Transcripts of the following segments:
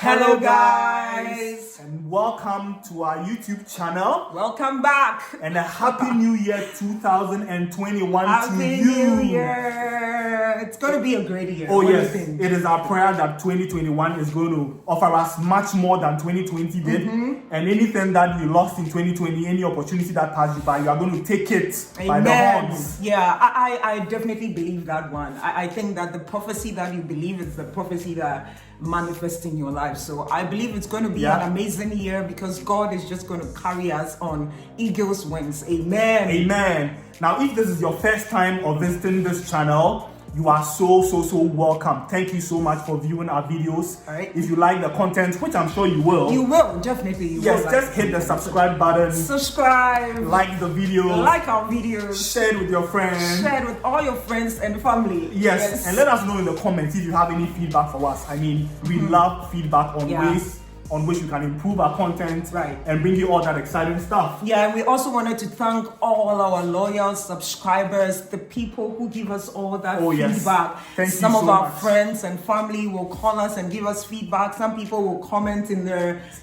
Hello guys, and welcome to our YouTube channel. Welcome back. And a happy new year 2021 happy to you. New Year. It's going to be a great year. Oh yes, it is our prayer that 2021 is going to offer us much more than 2020 did. And anything that you lost in 2020, any opportunity that passed you by, you are going to take it by the horns. Yeah, I definitely believe that one. I think that the prophecy that you believe is the prophecy that manifest in your life. So I believe it's going to be an amazing year because God is just going to carry us on eagle's wings. Amen. Amen. Now, if this is your first time of visiting this channel, you are so welcome. Thank you so much for viewing our videos. All right. If you like the content, which I'm sure you will. You will, definitely. Yes, just hit the subscribe button. Subscribe. Like the video. Like our videos. Share it with your friends. Share it with all your friends and family. Yes. And let us know in the comments if you have any feedback for us. I mean, we love feedback on ways on which we can improve our content and bring you all that exciting stuff. Yeah, and we also wanted to thank all our loyal subscribers, the people who give us all that feedback. Thank you Some so of our much. friends and family will call us and give us feedback. Some people will comment in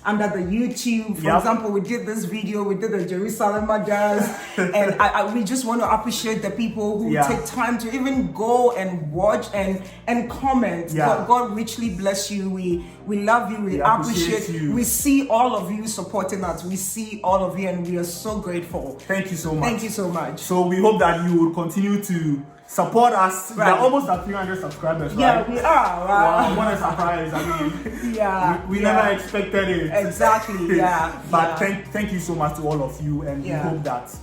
under the YouTube. For example, we did this video, we did the Jerusalem Jazz, and we just want to appreciate the people who take time to even go and watch and comment. God richly bless you. We love you. We appreciate you. We see all of you supporting us. We see all of you, and we are so grateful. Thank you so much. Thank you so much. So we hope that you will continue to support us. We are almost at 300 subscribers, right? Yeah, we are. Wow, what a surprise. I mean, we never expected it. Exactly, But thank you so much to all of you, and we hope that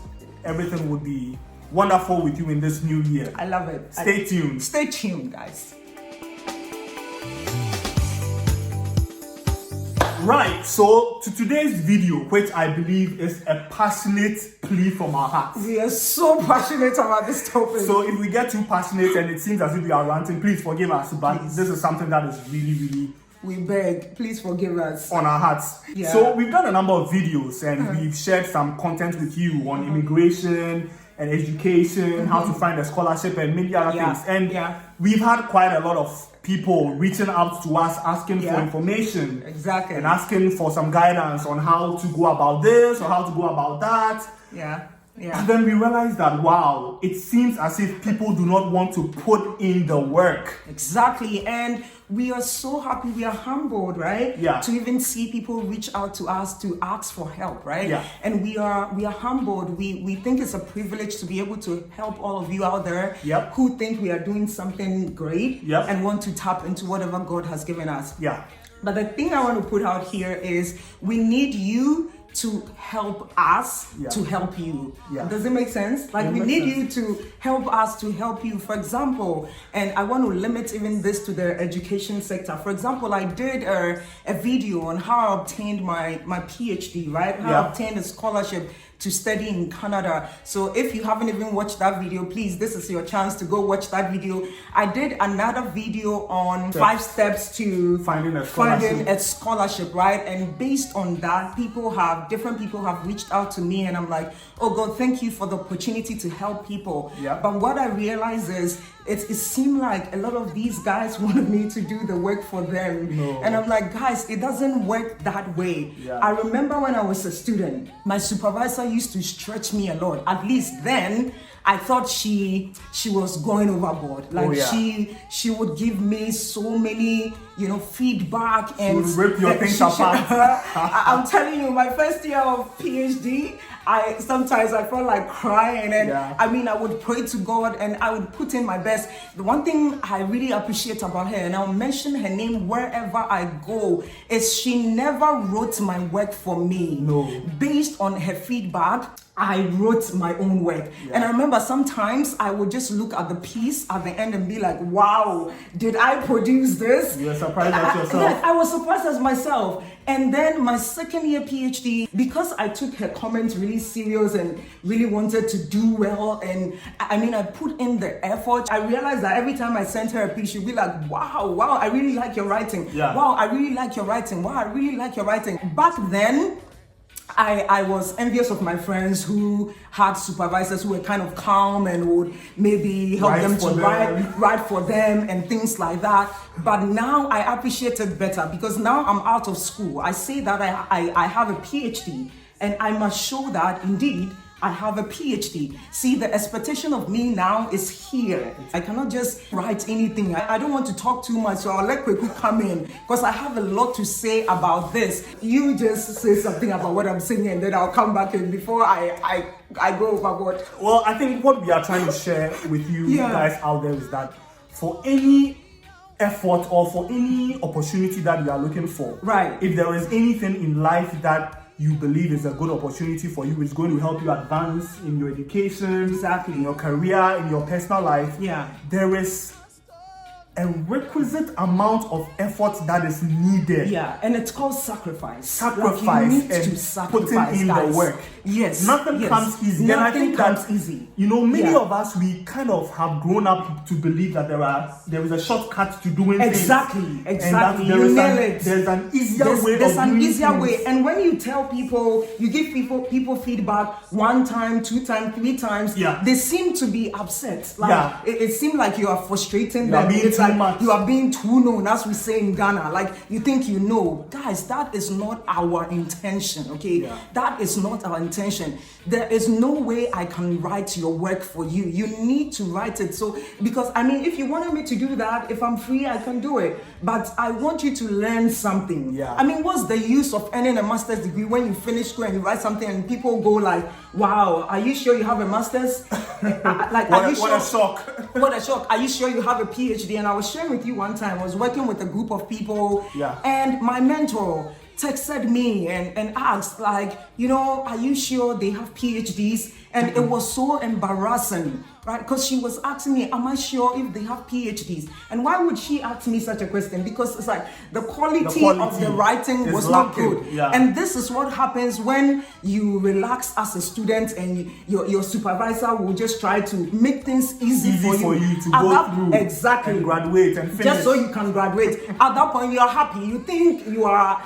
everything will be wonderful with you in this new year. I love it. Stay tuned. Stay tuned, guys. Right, so to today's video, which I believe is a passionate plea from our hearts. We are so passionate about this topic. So if we get too passionate and it seems as if we are ranting, please forgive us. But this is something that is really we beg, please forgive us. On our hearts. Yeah. So we've done a number of videos and we've shared some content with you on immigration and education, how to find a scholarship and many other things. And we've had quite a lot of people reaching out to us asking for information. Exactly. And asking for some guidance on how to go about this or how to go about that. And then we realized that, wow, it seems as if people do not want to put in the work. Exactly. And we are so happy, we are humbled, right? To even see people reach out to us to ask for help, right? And we are humbled. We think it's a privilege to be able to help all of you out there who think we are doing something great and want to tap into whatever God has given us. But the thing I want to put out here is we need you to help us to help you. Does it make sense? Like we need you to help us to help you. For example, and I want to limit even this to the education sector. For example, I did a video on how I obtained my PhD, right? How I obtained a scholarship to study in Canada. So if you haven't even watched that video, please, this is your chance to go watch that video. I did another video on 5 steps to finding a scholarship, right? And based on that, different people have reached out to me and I'm like, oh God, thank you for the opportunity to help people. But what I realize is it seemed like a lot of these guys wanted me to do the work for them. And I'm like, guys, it doesn't work that way. I remember when I was a student, my supervisor used to stretch me a lot. At least then, I thought she was going overboard. Like she would give me so many, feedback and rip your things apart. I'm telling you, my first year of PhD, sometimes I felt like crying and I would pray to God and I would put in my best. The one thing I really appreciate about her, and I'll mention her name wherever I go, is she never wrote my work for me. Based on her feedback, I wrote my own work. And I remember sometimes I would just look at the piece at the end and be like, wow, did I produce this? You were surprised at yourself. Yes, I was surprised as myself. And then my second year PhD, because I took her comments really serious and really wanted to do well, and I put in the effort, I realized that every time I sent her a piece, she'd be like, wow, I really like your writing. Wow, I really like your writing. Wow, I really like your writing. Back then, I was envious of my friends who had supervisors who were kind of calm and would maybe help them to write for them and things like that. But now I appreciate it better because now I'm out of school. I say that I have a PhD and I must show that indeed I have a PhD. See, the expectation of me now is here. I cannot just write anything. I don't want to talk too much, so I'll let Kweku come in because I have a lot to say about this. You just say something about what I'm saying and then I'll come back in before I go overboard. Well, I think what we are trying to share with you guys out there is that for any effort or for any opportunity that you are looking for, right? If there is anything in life that you believe is a good opportunity for you, it's going to help you advance in your education, exactly, in your career, in your personal life. Yeah, there is a requisite amount of effort that is needed. Yeah, and it's called sacrifice. Sacrifice, like you need and to sacrifice, putting in guys. The work. Yes, nothing comes easy. Nothing and I think comes easy. You know, many of us, we kind of have grown up to believe that there is a shortcut to doing exactly, things. Exactly, And you nail it. There's an easier way. There's an easier things. way. And when you tell people, you give people feedback 1 time, 2 times, 3 times, they seem to be upset. Like it seems like you are frustrating them. It's like you are being too known, as we say in Ghana. Like you think you know. Guys, that is not our intention, okay? Yeah. That is not our intention. There is no way I can write your work for you. You need to write it. So, because I mean, if you wanted me to do that, if I'm free, I can do it. But I want you to learn something. Yeah. I mean, what's the use of earning a master's degree when you finish school and you write something and people go like, wow, are you sure you have a master's? Like, what a shock. What a shock. Are you sure you have a PhD? And I was sharing with you one time, I was working with a group of people and my mentor texted me and asked, like, you know, are you sure they have PhDs? And it was so embarrassing, right? Because she was asking me, am I sure if they have PhDs? And why would she ask me such a question? Because it's like the quality of the writing was not good. Yeah. And this is what happens when you relax as a student and your supervisor will just try to make things easy for you to go through exactly and graduate and finish. Just so you can graduate. At that point, you are happy. You think you are,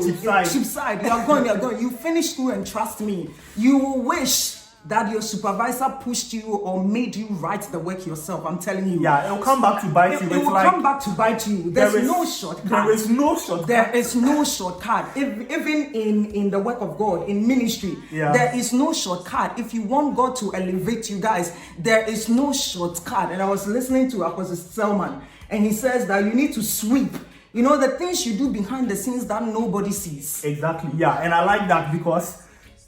cheap side. You're going. You finish school and trust me, you will wish that your supervisor pushed you or made you write the work yourself. I'm telling you. Yeah, it will come back to bite you. It will come back to bite you. There's no shortcut. There is no shortcut. There is no shortcut. Even in the work of God, in ministry, there is no shortcut. If you want God to elevate you guys, there is no shortcut. And I was listening to Apostle Selman, and he says that you need to sweep. You know, the things you do behind the scenes that nobody sees. Exactly, yeah. And I like that because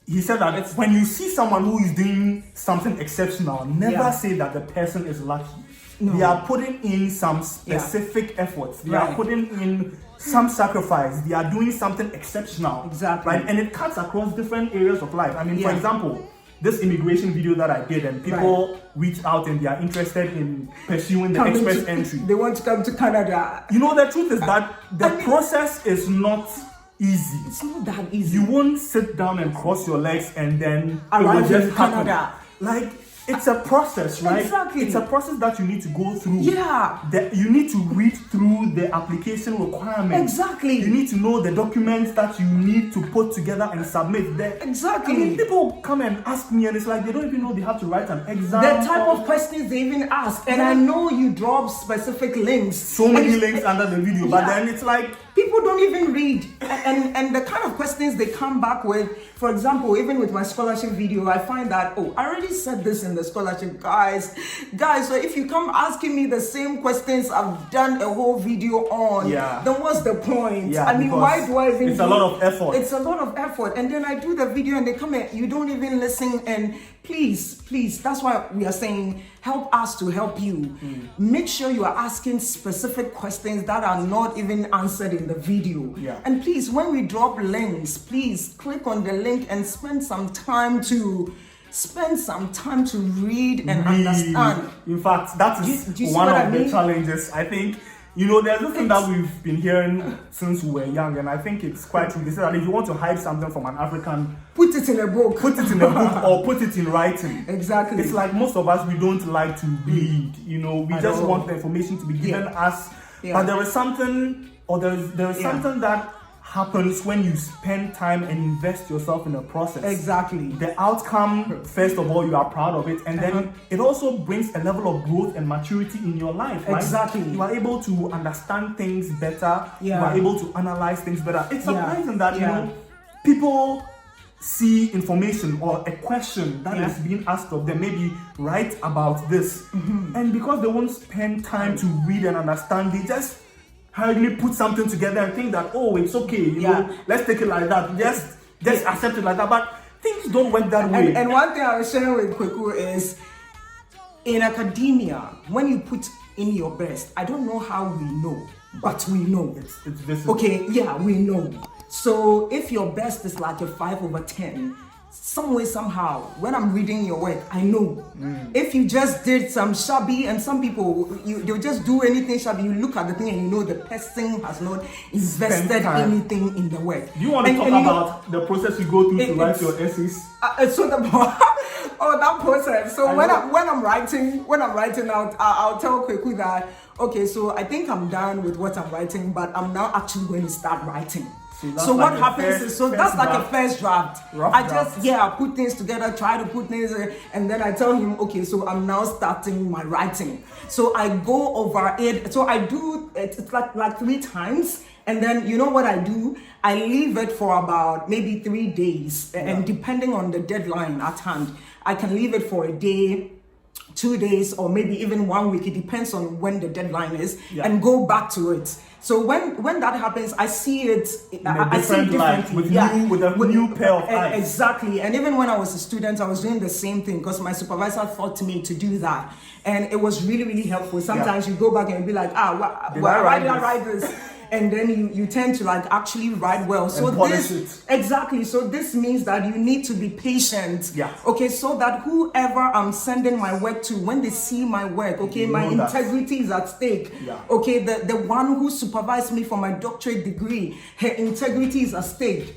he said that when you see someone who is doing something exceptional, never say that the person is lucky. No. They are putting in some specific efforts. They are putting in some sacrifice. They are doing something exceptional. Exactly. Right? And it cuts across different areas of life. I mean, for example, this immigration video that I did, and people reach out and they are interested in pursuing the express entry. They want to come to Canada. You know, the truth is that the process is not easy. It's not that easy. You won't sit down and cross your legs and then arrive in Canada. Like, it's a process, right? Exactly. It's a process that you need to go through. Yeah. You need to read through the application requirements. Exactly. You need to know the documents that you need to put together and submit there. Exactly. I mean, people come and ask me and it's like they don't even know they have to write an exam. The type of questions they even ask. And I know you drop specific links. So many links under the video, but then it's like people don't even read. And the kind of questions they come back with, for example, even with my scholarship video, I find that, I already said this in the scholarship, guys, so if you come asking me the same questions I've done a whole video on, then what's the point? Yeah, I mean, why do I even it's a lot of effort. It's a lot of effort. And then I do the video and they come in, you don't even listen. And please, that's why we are saying, help us to help you. Make sure you are asking specific questions that are not even answered in the video. And please, when we drop links, please click on the link and spend some time to read and understand. In fact, that is one of the challenges. I think, you know, there's this thing that we've been hearing since we were young, and I think it's quite true. They say that if you want to hide something from an African, put it in a book. Or put it in writing. Exactly. It's like most of us, we don't like to read. You know, we just want the information to be given us. But there is something, or there is something that happens when you spend time and invest yourself in a process. Exactly. The outcome, first of all, you are proud of it, and then it also brings a level of growth and maturity in your life, right? Exactly. You are able to understand things better. You are able to analyze things better. It's surprising that, you know, people see information or a question that is being asked of them, maybe write about this, and because they won't spend time to read and understand, they just hurriedly put something together and think that, oh, it's okay, you know, let's take it like that, just accept it like that. But things don't work that way. And one thing I was sharing with Kweku is, in academia, when you put in your best, I don't know how we know, but we know. It's visible. Okay, we know. So if your best is like a 5/10, some way, somehow, when I'm reading your work, I know. If you just did some shabby, and some people, they'll just do anything shabby, you look at the thing and you know the person has not invested anything in the work. Do you want to talk about the process you go through to write your essays? That process. So when I'm writing out, I'll tell Kweku that, okay, so I think I'm done with what I'm writing, but I'm now actually going to start writing. So what happens is, that's like a first draft. I just put things together, try to put things, and then I tell him, okay, so I'm now starting my writing. So I go over it. So I do it's like 3 times, and then you know what I do? I leave it for about maybe 3 days, and depending on the deadline at hand, I can leave it for a day, 2 days, or maybe even 1 week. It depends on when the deadline is, and go back to it. So when that happens, I see it in a different light, with a new pair of eyes. Exactly. And even when I was a student, I was doing the same thing because my supervisor taught me to do that, and it was really, really helpful. Sometimes you go back and be like, why did I write this? And then you tend to like actually write well. So So this means that you need to be patient. Okay, so that whoever I'm sending my work to, when they see my work, okay, my integrity is at stake. Okay, the one who supervised me for my doctorate degree, her integrity is at stake.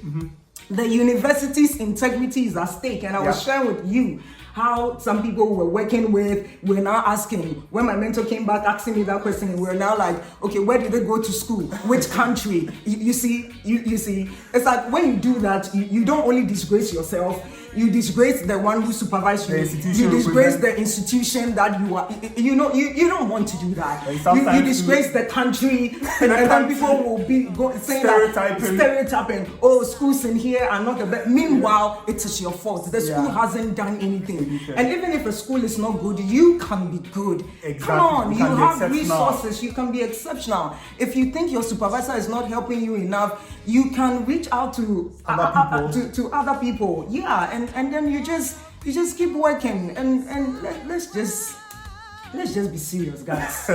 The university's integrity is at stake. And I was sharing with you how some people were working with were now asking, when my mentor came back asking me that question, we're now like, okay, where did they go to school? Which country? You see, it's like when you do that, you don't only disgrace yourself, you disgrace the one who supervised you. You disgrace the institution that you are. You know, you don't want to do that. You disgrace the country, and then people will be saying stereotyping. Oh, schools in here are not the best. Meanwhile, it is your fault. The school hasn't done anything. And even if a school is not good, you can be good. Come on, you have resources. You can be exceptional. If you think your supervisor is not helping you enough, you can reach out to other people. And then you just keep working, and let's just be serious, guys.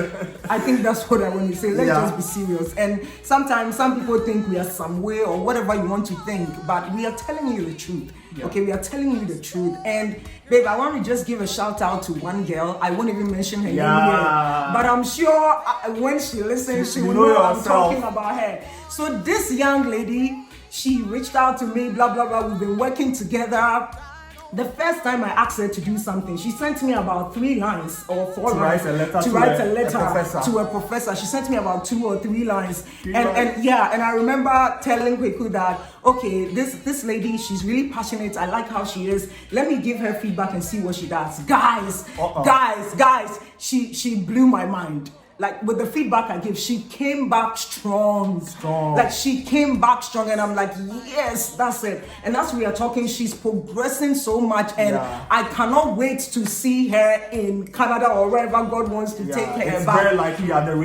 I think that's what I want to say. Let's just be serious. And sometimes some people think we are some way or whatever you want to think, but we are telling you the truth. Okay, we are telling you the truth. And babe, I want to just give a shout out to one girl. I won't even mention her name here, but I'm sure when she listens, she will know I'm talking about her. So this young lady, she reached out to me, blah blah blah. We've been working together. The first time I asked her to do something, she sent me about 3 lines or 4 lines to write a letter to a professor. She sent me about 2 or 3 lines, and I remember telling Kweku that, okay, this lady, she's really passionate. I like how she is. Let me give her feedback and see what she does. Guys, she blew my mind. Like with the feedback I gave, she came back strong. Like she came back strong, and I'm like, yes, that's it. And that's we are talking. She's progressing so much, and I cannot wait to see her in Canada or wherever God wants to take her. It's very likely at the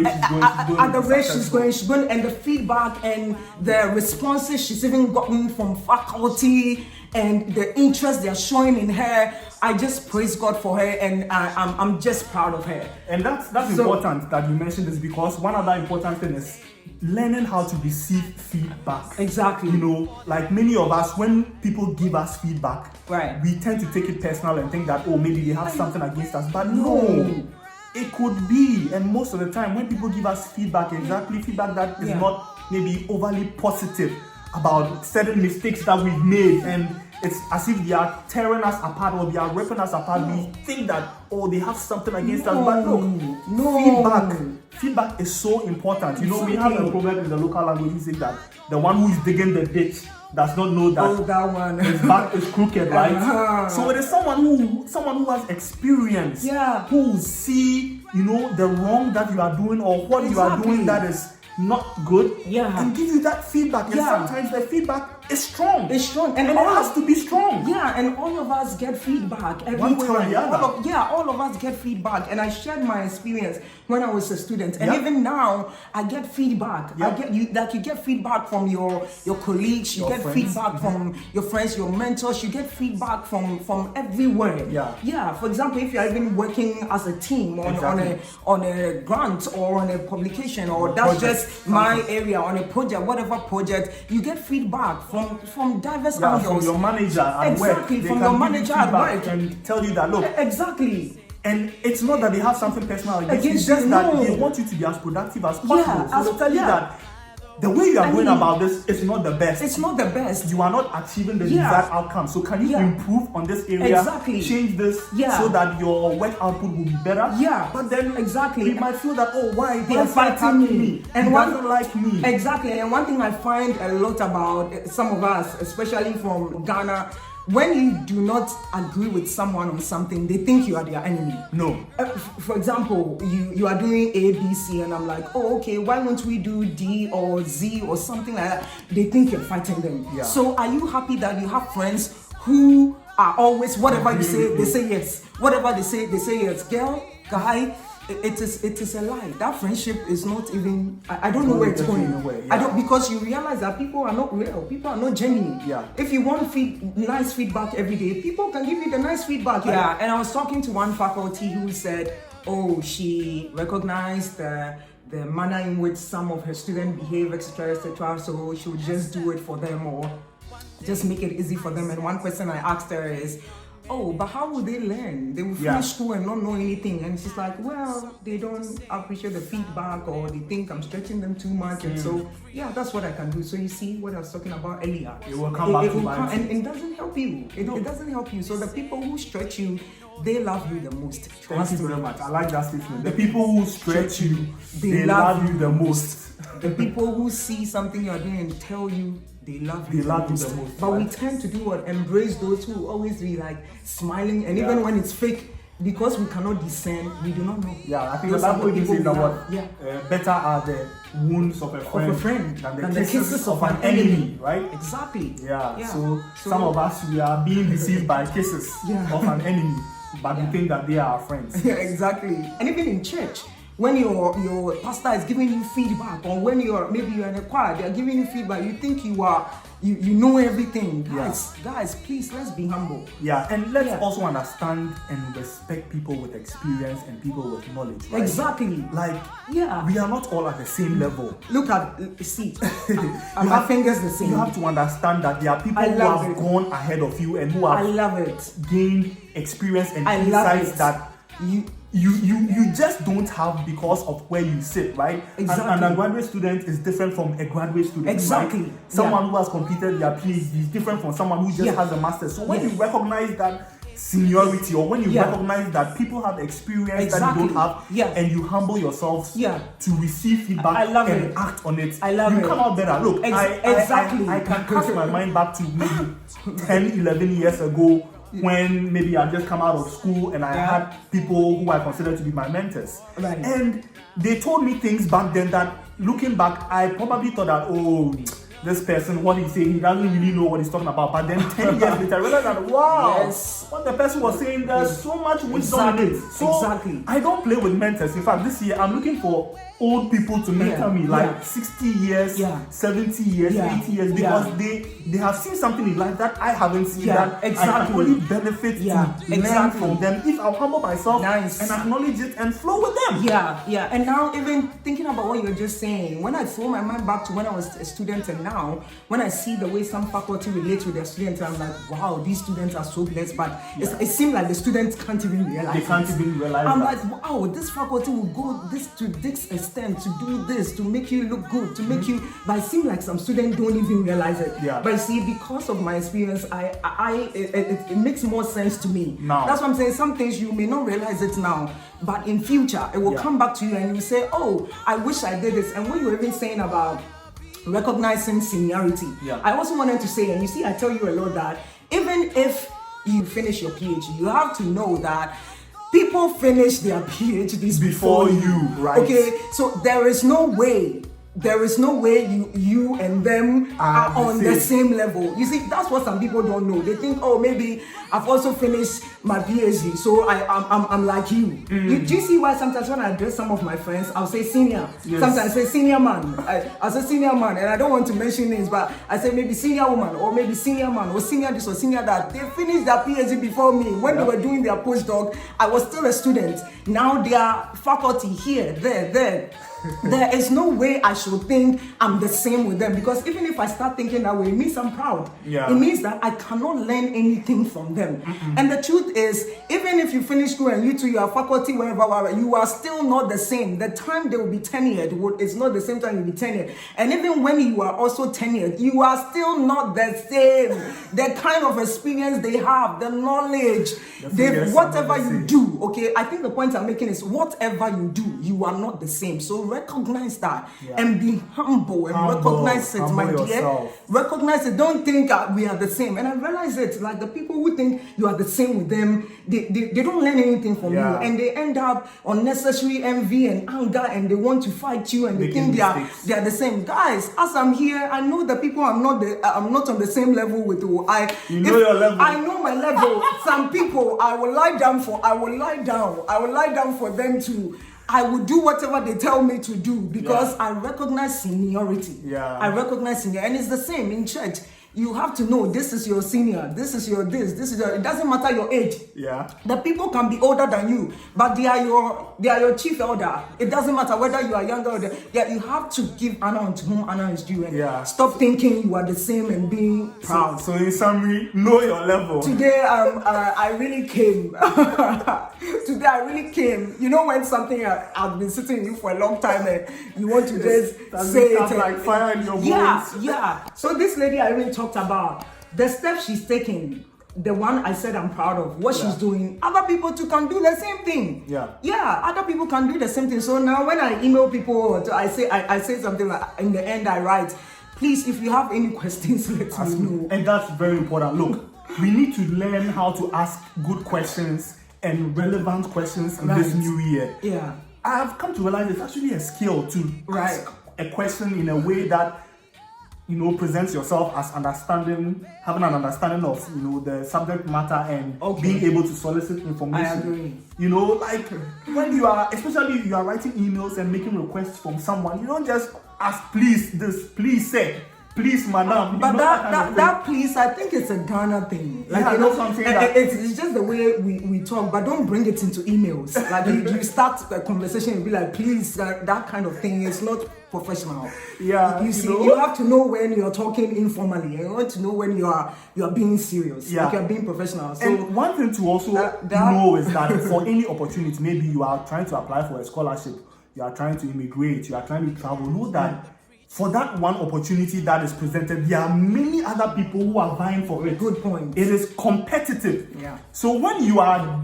rate she's going. She's going, and the feedback and the responses she's even gotten from faculty and the interest they're showing in her. I just praise God for her, and I'm just proud of her. And that's important that you mentioned this, because one other important thing is learning how to receive feedback. Exactly. You know, like many of us, when people give us feedback, we tend to take it personal and think that, oh, maybe they have something against us. But no, it could be. And most of the time, when people give us feedback that is not maybe overly positive about certain mistakes that we've made, and it's as if they are tearing us apart or they are ripping us apart. We think that, oh, they have something against us. But look, feedback is so important. You know, we have a proverb in the local language who says that the one who is digging the ditch does not know that, that one. his back is crooked, right? So it is someone who has experience, who will see, you know, the wrong that you are doing or what you are doing that is not good, and give you that feedback. And sometimes the feedback is strong. It's strong, and it has to be strong. Yeah, and all of us get feedback every One way or time. the other. All of us get feedback. And I shared my experience when I was a student, and even now I get feedback. I get you get feedback from your colleagues. You get friends. Feedback from your friends, your mentors. You get feedback from everywhere. Yeah. For example, if you are even working as a team on a grant or on a publication, or that's just my area on a project, whatever project, you get feedback from diverse angles. From your manager at work. From your manager at work. And tell you that, look. Exactly. And it's not that they have something personal against you, it's just that they want you to be as productive as possible. So they'll tell you that the way you are going about this is not the best. It's not the best. You are not achieving the desired outcome. So can you improve on this area? Exactly. Change this so that your work output will be better? Yeah. But then you might feel that, oh, why? They are fighting me. And one don't like me. Exactly. And one thing I find a lot about some of us, especially from Ghana, when you do not agree with someone on something, they think you are their enemy. No. For example, you are doing A, B, C, and I'm like, oh, okay, why won't we do D or Z or something like that? They think you're fighting them. Yeah. So are you happy that you have friends who are always, whatever you say, they say yes. Whatever they say yes. Girl, guy, it is a lie. That friendship is not even, I don't know where it's going. I don't, because you realize that people are not real. People are not genuine. Yeah. If you want nice feedback every day, people can give you the nice feedback. Yeah. And I was talking to one faculty who said, oh, she recognized the manner in which some of her students behave, etc., so she would just do it for them or just make it easy for them. And one question I asked her is, oh, but how will they learn? They will finish school and not know anything. And she's like, well, they don't appreciate the feedback, or they think I'm stretching them too much. And so, that's what I can do. So you see what I was talking about earlier. It will come back to bite. And it doesn't help you. It doesn't help you. So the people who stretch you, they love you the most. Thank you very much. I like that statement. The people who stretch you, they love you the most. The people who see something you're doing and tell you, they love you the most. But we tend to do what? Embrace those who always be like smiling, and even when it's fake, because we cannot discern, we do not know. Yeah, I think the Bible even says that what better are the wounds of a friend than the kisses of an enemy, right? Exactly. Yeah. So some of us, we are being deceived by kisses of an enemy, but we think that they are our friends. Yeah, exactly. And even in church, when your pastor is giving you feedback, or when maybe you're in a choir, they're giving you feedback, you think you know everything. Guys, please, let's be humble. Yeah, and let's also understand and respect people with experience and people with knowledge. Right? Exactly. We are not all at the same level. See, my fingers the same. You have to understand that there are people who have gone ahead of you and who have gained experience and insights that you just don't have because of where you sit, right? Exactly. An undergraduate student is different from a graduate student. Exactly. Right? Someone who has completed their PhD is different from someone who just has a master's. So when you recognize that seniority, or when you recognize that people have experience that you don't have, and you humble yourselves to receive feedback and act on it, you come out better. Look, I can cast my mind back to maybe 10, 11 years ago, when maybe I just come out of school and I had people who I considered to be my mentors. Right. And they told me things back then that, looking back, I probably thought that, oh, this person, what he's saying, he doesn't really know what he's talking about. But then 10 years later, I realized that, wow, what the person was saying, there's so much wisdom in it. So I don't play with mentors. In fact, this year, I'm looking for old people to mentor me, like 60 years, 70 years, 80 years, because they have seen something in life that I haven't seen, that I can only benefit to learn from them if I humble myself and acknowledge it and flow with them. And now, even thinking about what you're just saying, when I throw my mind back to when I was a student and now, when I see the way some faculty relate with their students, I'm like, wow, these students are so blessed, but it seems like the students can't even realize They can't even realize I'm like, wow, this faculty will go to this extent STEM, to do this, to make you look good, to make you, but it seems like some students don't even realize it. Yeah. But see, because of my experience, it makes more sense to me. Now. That's what I'm saying. Some things you may not realize it now, but in future, it will come back to you and you say, oh, I wish I did this. And what you're even saying about recognizing seniority, I also wanted to say, and you see, I tell you a lot that even if you finish your PhD, you have to know that people finish their PhDs before you, right? Okay, so there is no way you and them are on the same level. You see, that's what some people don't know. They think, oh, maybe I've also finished my PhD, so I'm like you. Do you see why sometimes when I address some of my friends, I'll say senior. Yes. Sometimes I say senior man. I say senior man, and I don't want to mention names, but I say maybe senior woman, or maybe senior man, or senior this or senior that. They finished their PhD before me. When they were doing their postdoc, I was still a student. Now they are faculty here, there. There is no way I should think I'm the same with them, because even if I start thinking that way, it means I'm proud. It means that I cannot learn anything from them. And the truth is, even if you finish school and you are faculty, wherever, you are still not the same. The time they will be tenured is not the same time you'll be tenured. And even when you are also tenured, you are still not the same. The kind of experience they have, the knowledge, whatever you do, okay? I think the point I'm making is whatever you do, you are not the same. So recognize that and be humble and recognize it, my dear. Recognize it. Don't think we are the same. And I realize it, like the people who think you are the same with them, they don't learn anything from you, and they end up unnecessary envy and anger, and they want to fight you, and they think they are the same. Guys, as I'm here, I know the people I'm not on the same level with. Your level. I know my level. Some people I will lie down for them to. I will do whatever they tell me to do, because I recognize seniority. I recognize senior, and it's the same in church. You have to know this is your senior, this is your this is your. It doesn't matter your age. The people can be older than you, but they are your chief elder. It doesn't matter whether you are younger or you have to give honor unto whom honor is due, and stop thinking you are the same and being proud. So in summary, know your level. Today, I really came. Today I really came. You know when something I've been sitting in you for a long time and you want to just say it like fire in your voice. So this lady I really talked about the steps she's taking. The one I said I'm proud of, what she's doing. Other people too can do the same thing. Other people can do the same thing. So now when I email people, I say something like, in the end I write, please, if you have any questions, let me know. And that's very important. Look, we need to learn how to ask good questions and relevant questions in this new year. I have come to realize it's actually a skill to ask a question in a way that presents yourself as having an understanding of the subject matter and being able to solicit information. I agree. Like when you are, especially if you are writing emails and making requests from someone, you don't just ask, please this, please say, please madam. But that please, I think it's a Ghana thing. Like it's just the way we talk, but don't bring it into emails. Like you start a conversation and be like, please, that kind of thing is not professional. You see, you have to know when you're talking informally, and you want to know when you are being serious, like you're being professional. So and one thing to also know is that for any opportunity, maybe you are trying to apply for a scholarship, you are trying to immigrate, you are trying to travel, know that for that one opportunity that is presented, there are many other people who are vying for it. Good point. It is competitive. So when you are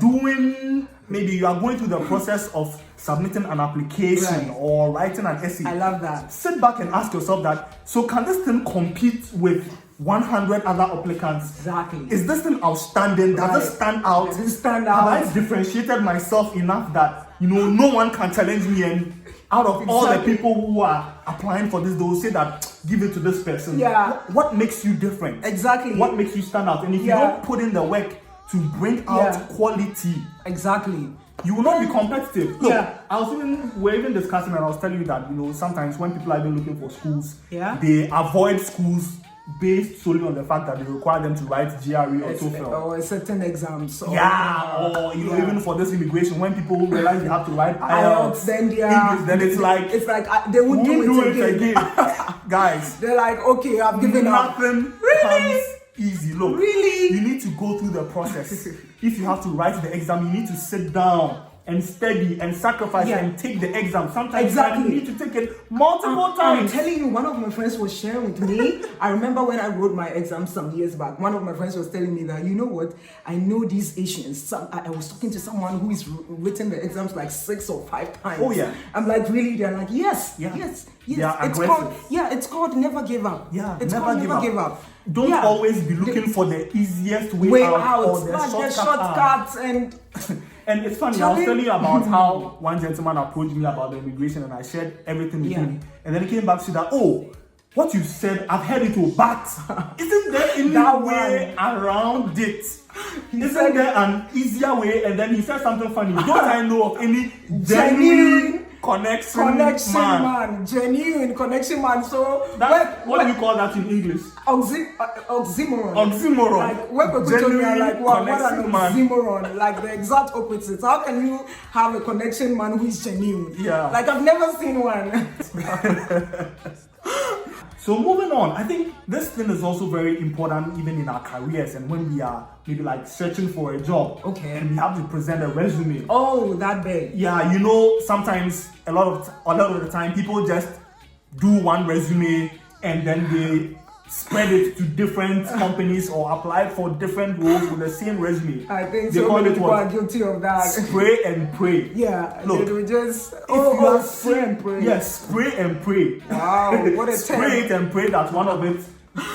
maybe you are going through the process of submitting an application or writing an essay. I love that. Sit back and ask yourself that, so can this thing compete with 100 other applicants? Exactly. Is this thing outstanding? Does it stand out? Does it stand out? Have I differentiated myself enough that no one can challenge me, and out of all the people who are applying for this, they will say that give it to this person. What makes you different? Exactly. What makes you stand out? And if you don't put in the work to bring out quality, you will not be competitive. Look, we're even discussing, and I was telling you that sometimes when people are even looking for schools, they avoid schools based solely on the fact that they require them to write GRE or TOEFL or certain exams. Or even for this immigration, when people realize they have to write IELTS, then English, then it's like they won't do it again. Guys, they're like, okay, I've given up. Nothing comes easy. Look, you need to go through the process. If you have to write the exam, you need to sit down and study and sacrifice and take the exam. Sometimes you need to take it multiple times. I'm telling you, one of my friends was sharing with me. I remember when I wrote my exam some years back, one of my friends was telling me that, you know what, I know these Asians. I was talking to someone who is written the exams like 6 or 5 times. Oh yeah. I'm like, really? They're like, yes. It's called never give up. Yeah, it's called never give up. Don't always be looking for the easiest way out or the shortcuts and and it's funny, I was telling you about how one gentleman approached me about the immigration and I shared everything with him. And then he came back to that, what you said, I've heard it all, but isn't there any way around it? Isn't there an easier way? And then he said something funny. Don't I know of any genuine connection man. Genuine connection man. So what do you call that in English? Oxymoron. Like when people tell me, I'm like, what an oxymoron? Like the exact opposite. How can you have a connection man who is genuine? Yeah. Like I've never seen one. So moving on, I think this thing is also very important even in our careers and when we are maybe like searching for a job. Okay. And we have to present a resume. Oh, that big. Yeah, sometimes a lot of the time people just do one resume and then they spread it to different companies or apply for different roles with the same resume. I think so many people are guilty of that. Spray and pray. Yeah. Look, they will just spray and pray. Yes, spray and pray. Wow, what a spray it and pray that one of it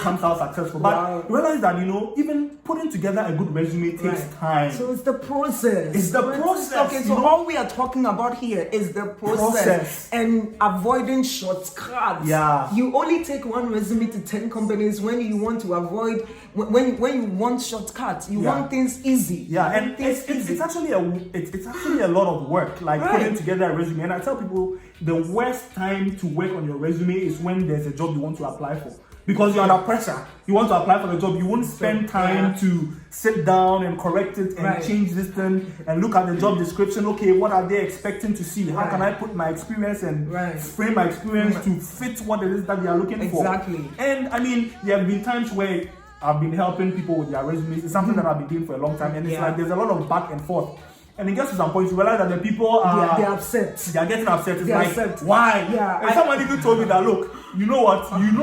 comes out successful. But realize that even putting together a good resume takes time. So it's the process. It's the process. Okay, so all we are talking about here is the process and avoiding shortcuts. Yeah. You only take one resume to 10 companies when you want to avoid when you want shortcuts. You want things easy. Yeah, and it's actually a lot of work, like putting together a resume. And I tell people the worst time to work on your resume is when there's a job you want to apply for. Because you're under pressure. You want to apply for the job. You won't spend time to sit down and correct it and change this thing and look at the job description. Okay, what are they expecting to see? How can I put my experience and frame my experience to fit what it is that they are looking for? Exactly. And I mean, there have been times where I've been helping people with their resumes. It's something that I've been doing for a long time. And it's like there's a lot of back and forth. And it gets to some point you realize that the people are they're upset. They're getting upset. It's why? Yeah. And someone even told me that, look, you know what you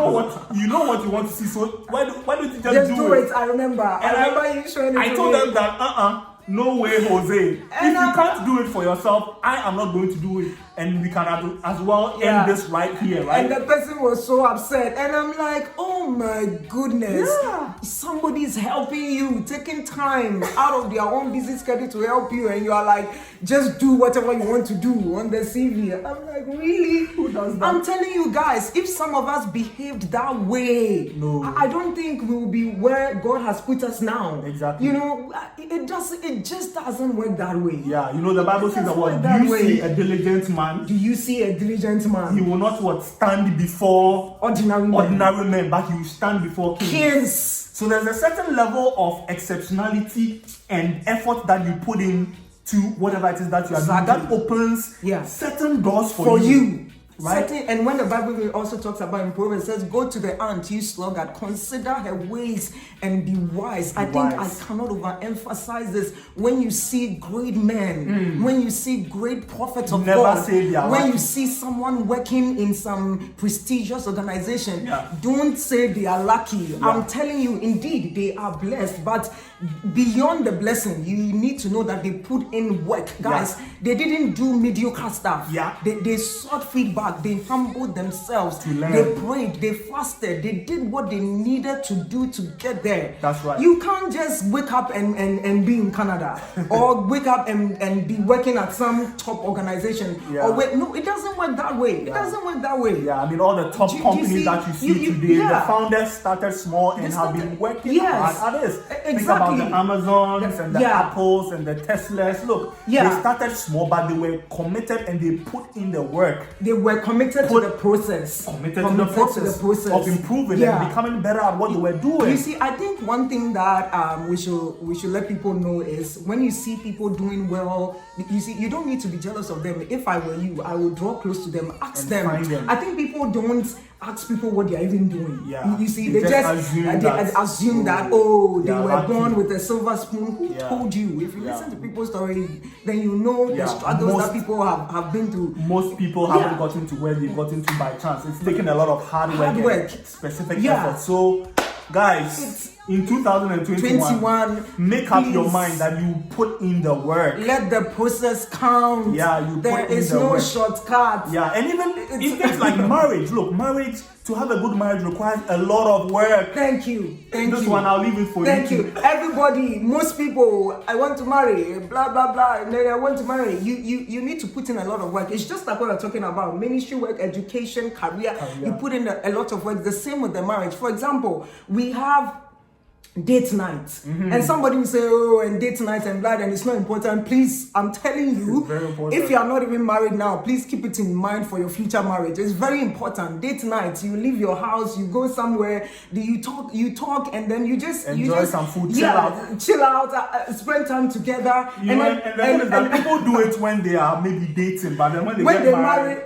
want to see. So why don't you just do it? I remember you showing it. I told them that no way, Jose. If you can't do it for yourself, I am not going to do it. And we can as well end this right here, right? And the person was so upset. And I'm like, oh my goodness. Yeah. Somebody's helping you, taking time out of their own busy schedule to help you. And you are like, just do whatever you want to do on the CV. I'm like, really? Who does that? I'm telling you guys, if some of us behaved that way, I don't think we will be where God has put us now. Exactly. It just doesn't work that way. Yeah, the Bible says that do you see a diligent man? Do you see a diligent man? He will not stand before ordinary men, but he will stand before kings. So there's a certain level of exceptionality and effort that you put in to whatever it is that you are doing. That opens certain doors for you. Right? And when the Bible also talks about in Proverbs, it says, go to the ant, you sluggard, consider her ways and be wise. I think I cannot overemphasize this. When you see great men, when you see great prophets of God, when you see someone working in some prestigious organization, don't say they are lucky. Yeah. I'm telling you, indeed, they are blessed. But beyond the blessing, you need to know that they put in work. Guys, they didn't do mediocre stuff. They sought feedback. They humbled themselves. To learn. They prayed. They fasted. They did what they needed to do to get there. That's right. You can't just wake up and be in Canada or wake up and be working at some top organization. No, it doesn't work that way. It doesn't work that way. Yeah, I mean, all the top companies that you see today, the founders started small and have been working hard at this. Think about the Amazons and the Apples and the Teslas. Look, they started small, but they were committed and they put in the work. They were committed to the process. Committed to the process of improving and becoming better at what they were doing. You see, I think one thing that we should let people know is when you see people doing well, you see, you don't need to be jealous of them. If I were you, I would draw close to them, ask them. Find them. I think people don't ask people what they're even doing. Yeah. You see, they just assume that they were born with a silver spoon. Who told you? If you listen to people's stories, then you know the struggles that people have been through. Most people haven't gotten to where they've gotten to by chance. It's taken a lot of hard work. And specific effort. So, guys, in 2021, make up your mind that you put in the work. Let the process count. Yeah, you there put in is the no work. shortcut. Yeah, and even things like marriage. Look, marriage, to have a good marriage requires a lot of work. Thank you. This one, I'll leave it for you. Thank you. Everybody, most people, I want to marry, blah, blah, blah, and then I want to marry. You need to put in a lot of work. It's just like what we're talking about. Ministry work, education, career. You put in a lot of work. The same with the marriage. For example, we have date night, and somebody will say, and date night and blood, and it's not important. Please, I'm telling you, if you are not even married now, please keep it in mind for your future marriage. It's very important. Date night, you leave your house, you go somewhere, you talk, and then you just enjoy some food, chill out, spend time together. And people do it when they are maybe dating, but then when they get married,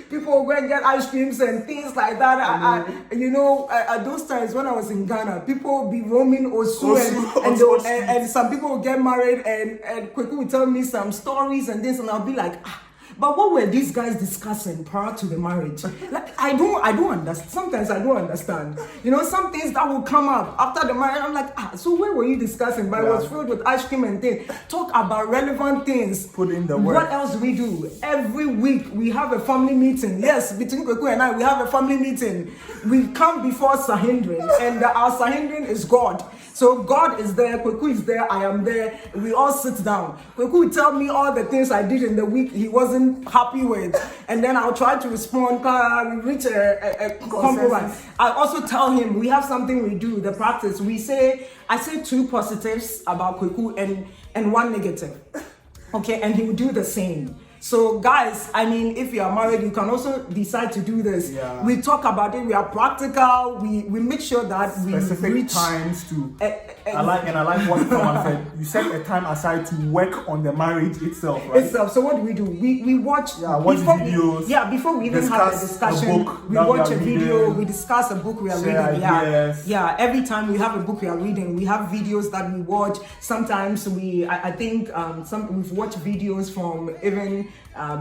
people go and get ice creams and things like that. At those times when I was in Ghana, people be roaming Osu and some people will get married and quickly will tell me some stories and this, and I'll be like, but what were these guys discussing prior to the marriage? Like, I don't understand. Sometimes I don't understand. Some things that will come up after the marriage. I'm like, so what were you discussing? But it was filled with ice cream and things. Talk about relevant things. Put in the work. What else do we do? Every week we have a family meeting. Yes, between Kweku and I, we have a family meeting. We come before Sahindrin, and our Sahindrin is God. So God is there, Kweku is there, I am there. We all sit down. Kweku will tell me all the things I did in the week he wasn't happy with, and then I'll try to respond. We reach a compromise. I also tell him we have something we do, the practice. I say 2 positives about Kweku and 1 negative. Okay, and he will do the same. So guys, if you are married, you can also decide to do this. Yeah. We talk about it, we are practical, we make sure that specific we reach times to I like what someone said. You set a time aside to work on the marriage itself, right? So what do? We watch videos. Before we even have a discussion, we watch a video, we discuss a book we are reading. Yeah. Every time we have a book we are reading, we have videos that we watch. Sometimes we've watched videos from even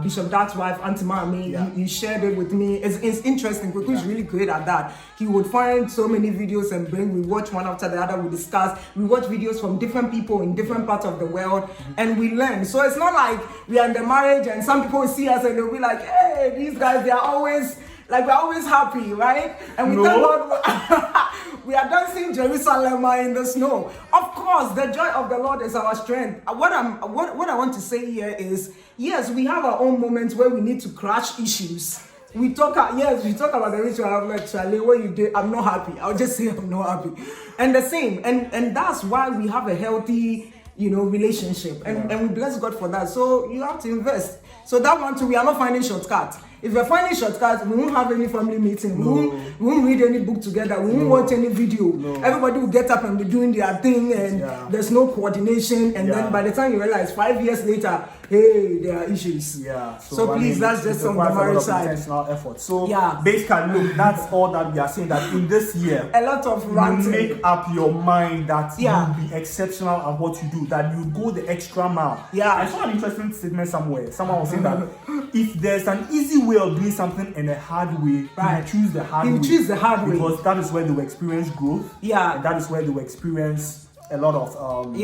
Bishop Dad's wife, Auntie Mami. You shared it with me. It's interesting because he's really great at that. He would find so many videos and we watch one after the other, we discuss. We watch videos from different people in different parts of the world and we learn. So it's not like we are in the marriage and some people see us and they'll be like, hey, these guys, we're always happy, right? And we thank God we are dancing Jerusalem in the snow. Of course, the joy of the Lord is our strength. What I want to say here is, yes, we have our own moments where we need to crash issues. We talk about the ritual. I'm like, Charlie, what you did, I'm not happy. I'll just say I'm not happy. And the same, and that's why we have a healthy, relationship. And we bless God for that. So you have to invest. So that one too, we are not finding shortcuts. If we're finding shortcuts, we won't have any family meeting. We won't read any book together. We won't watch any video. Everybody will get up and be doing their thing, and there's no coordination. And then by the time you realize 5 years later, hey, there are issues. Yeah. So please, that's just on the marriage side. Intentional effort. So basically, look, that's all that we are saying. That in this year, a lot of ranting. Make up your mind that you'll be exceptional at what you do. That you go the extra mile. Yeah. I saw an interesting statement somewhere. Someone was saying that if there's an easy way of doing something in a hard way, you choose the hard way. Choose the hard way because that is where they will experience growth. Yeah. And that is where they will experience a lot of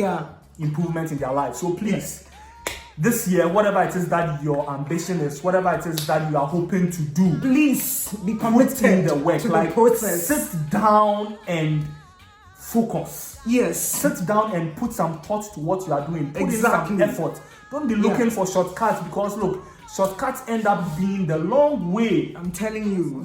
improvement in their life. So please. This year, whatever it is that your ambition is, whatever it is that you are hoping to do, please be committed put in the work. To the process. Sit down and focus. Yes. Sit down and put some thought to what you are doing. Put in some effort. Don't be looking for shortcuts because look, shortcuts end up being the long way. I'm telling you.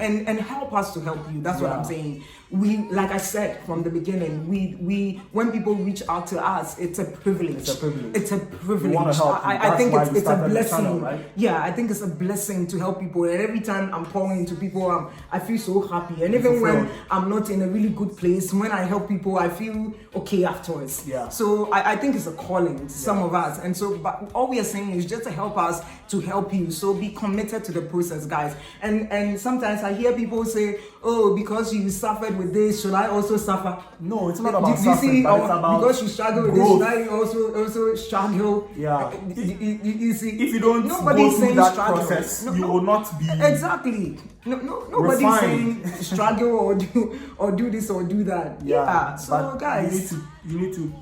And help us to help you. That's what I'm saying. We, like I said from the beginning, we when people reach out to us, it's a privilege. It's a privilege. We want to help. I think it's a blessing. Channel, right? Yeah, I think it's a blessing to help people. And every time I'm pouring into people, I feel so happy. And even when I'm not in a really good place, when I help people, I feel okay afterwards. Yeah. So I think it's a calling to some of us. And so, but all we are saying is just to help us us to help you. So be committed to the process, guys. And sometimes I hear people say, oh, because you suffered with this, should I also suffer? No, it's not about suffering, but it's about because you struggle with this, should I also struggle? Yeah. You see, if you don't nobody's go through saying that struggle. process, you will not be exactly. Nobody's saying struggle or do this or do that. Yeah. So guys, you need to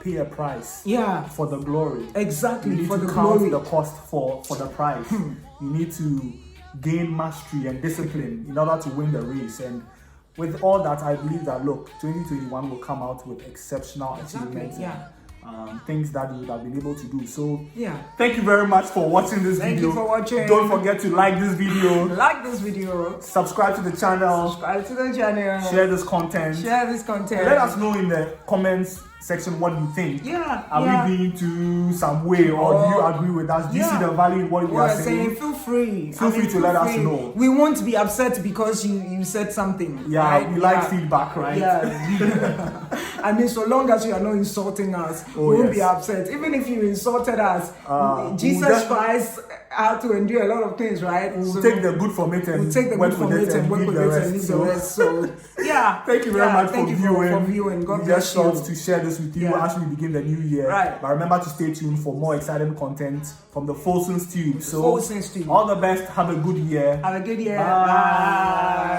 pay a price. Yeah. For the glory. Exactly. You need for to the count glory. the cost for the prize. You need to gain mastery and discipline in order to win the race. And with all that, I believe that 2021 will come out with exceptional achievements. Yeah. Things that you would have been able to do. So thank you very much for watching this video. Thank you for watching. Don't forget to like this video. Like this video. Subscribe to the channel. Subscribe to the channel. Share this content. Let us know in the comments section what you think. Are we being to some way, or do you agree with us? Do you see the value in what we are saying? Feel free. Feel free to let us know. We won't be upset because you said something. Yeah, we like feedback, right? Yeah. I mean, so long as you are not insulting us, we won't be upset. Even if you insulted us, Jesus Christ had to endure a lot of things, right? We'll take the good from it and work with it and leave the rest. So yeah. Thank you very much for viewing. God bless you. Just to share this with you as we begin the new year. Right. But remember to stay tuned for more exciting content from the Folson's Tube. So Folson's Tube. All the best. Have a good year. Have a good year. Bye.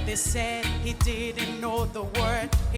They said he didn't know the word.